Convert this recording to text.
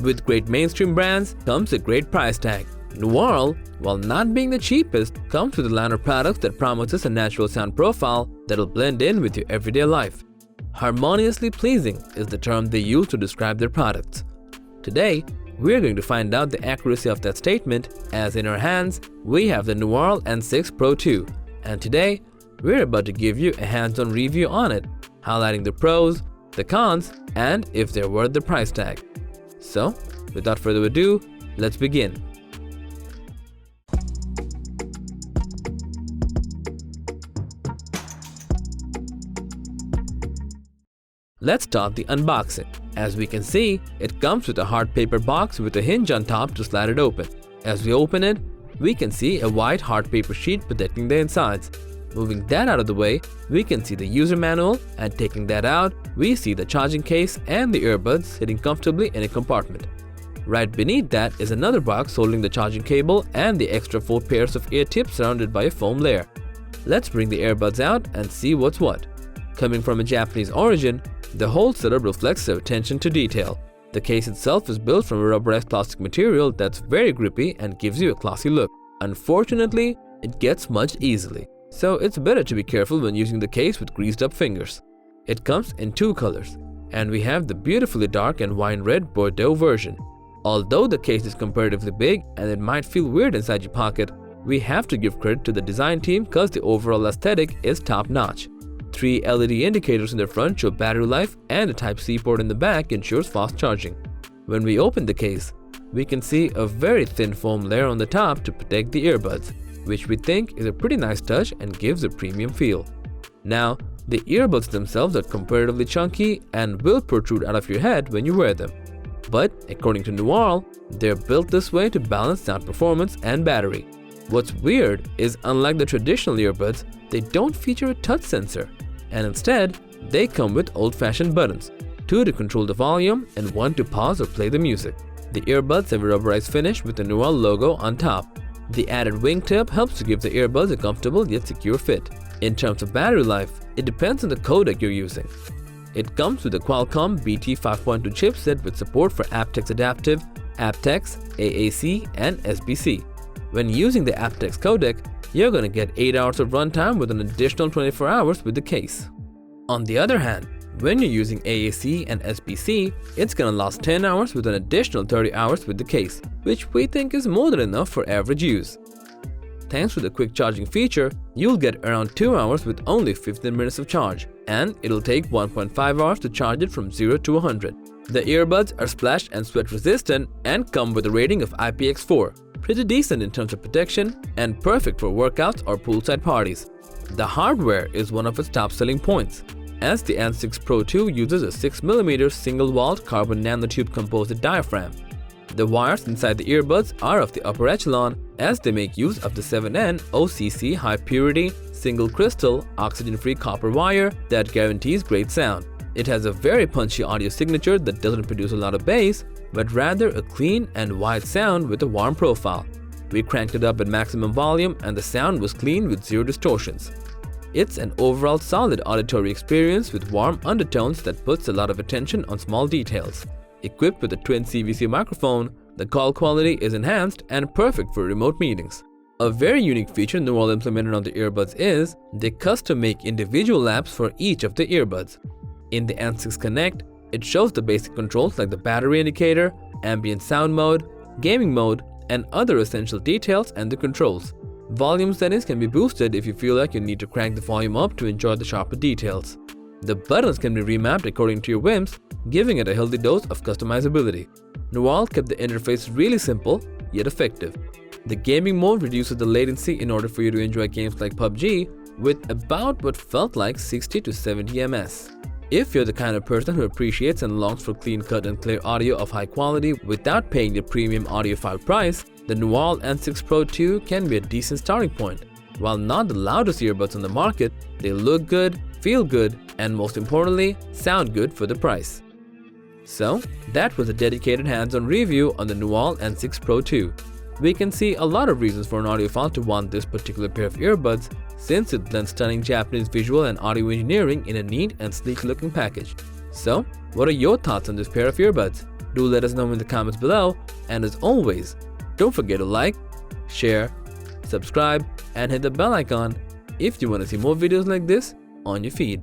With great mainstream brands comes a great price tag. Nuarl, while not being the cheapest, comes with a line of products that promises a natural sound profile that'll blend in with your everyday life. Harmoniously pleasing is the term they use to describe their products. Today, we're going to find out the accuracy of that statement, as in our hands, we have the Nuarl N6 Pro 2, and today, we're about to give you a hands-on review on it, highlighting the pros, the cons, and if they're worth the price tag. So, without further ado, let's begin. Let's start the unboxing. As we can see, it comes with a hard paper box with a hinge on top to slide it open. As we open it, we can see a white hard paper sheet protecting the insides. Moving that out of the way, we can see the user manual, and taking that out, we see the charging case and the earbuds sitting comfortably in a compartment. Right beneath that is another box holding the charging cable and the extra 4 pairs of ear tips surrounded by a foam layer. Let's bring the earbuds out and see what's what. Coming from a Japanese origin, the whole setup reflects their attention to detail. The case itself is built from a rubberized plastic material that's very grippy and gives you a classy look. Unfortunately, it gets smudged easily, so it's better to be careful when using the case with greased up fingers. It comes in 2 colors, and we have the beautifully dark and wine red Bordeaux version. Although the case is comparatively big and it might feel weird inside your pocket, we have to give credit to the design team because the overall aesthetic is top-notch. 3 LED indicators in the front show battery life, and a Type-C port in the back ensures fast charging. When we open the case, we can see a very thin foam layer on the top to protect the earbuds, which we think is a pretty nice touch and gives a premium feel. Now, the earbuds themselves are comparatively chunky and will protrude out of your head when you wear them. But according to Nuarl, they're built this way to balance sound performance and battery. What's weird is, unlike the traditional earbuds, they don't feature a touch sensor, and instead, they come with old-fashioned buttons, 2 to control the volume and 1 to pause or play the music. The earbuds have a rubberized finish with the Nuarl logo on top. The added wingtip helps to give the earbuds a comfortable yet secure fit. In terms of battery life, it depends on the codec you're using. It comes with a Qualcomm BT 5.2 chipset with support for aptX Adaptive, aptX, AAC, and SBC. When using the aptX codec, you're going to get 8 hours of runtime with an additional 24 hours with the case. On the other hand, when you're using AAC and SBC, it's going to last 10 hours with an additional 30 hours with the case, which we think is more than enough for average use. Thanks to the quick charging feature, you'll get around 2 hours with only 15 minutes of charge, and it'll take 1.5 hours to charge it from 0 to 100. The earbuds are splash and sweat resistant and come with a rating of IPX4. Pretty decent in terms of protection and perfect for workouts or poolside parties. The hardware is one of its top selling points, as the N6 Pro 2 uses a 6mm single-walled carbon nanotube composite diaphragm. The wires inside the earbuds are of the upper echelon, as they make use of the 7N OCC high-purity, single-crystal, oxygen-free copper wire that guarantees great sound. It has a very punchy audio signature that doesn't produce a lot of bass, but rather a clean and wide sound with a warm profile. We cranked it up at maximum volume and the sound was clean with 0 distortions. It's an overall solid auditory experience with warm undertones that puts a lot of attention on small details. Equipped with a twin CVC microphone, the call quality is enhanced and perfect for remote meetings. A very unique feature Nuarl implemented on the earbuds is they custom make individual apps for each of the earbuds. In the N6 Connect, it shows the basic controls like the battery indicator, ambient sound mode, gaming mode, and other essential details and the controls. Volume settings can be boosted if you feel like you need to crank the volume up to enjoy the sharper details. The buttons can be remapped according to your whims, giving it a healthy dose of customizability. Nuarl kept the interface really simple, yet effective. The gaming mode reduces the latency in order for you to enjoy games like PUBG with about what felt like 60 to 70 ms. If you're the kind of person who appreciates and longs for clean-cut and clear audio of high quality without paying the premium audiophile price, the Nuarl N6 Pro 2 can be a decent starting point. While not the loudest earbuds on the market, they look good, feel good, and most importantly, sound good for the price. So, that was a dedicated hands-on review on the Nuarl N6 Pro 2. We can see a lot of reasons for an audiophile to want this particular pair of earbuds, since it blends stunning Japanese visual and audio engineering in a neat and sleek looking package. So, what are your thoughts on this pair of earbuds? Do let us know in the comments below, and as always, don't forget to like, share, subscribe, and hit the bell icon if you want to see more videos like this on your feed.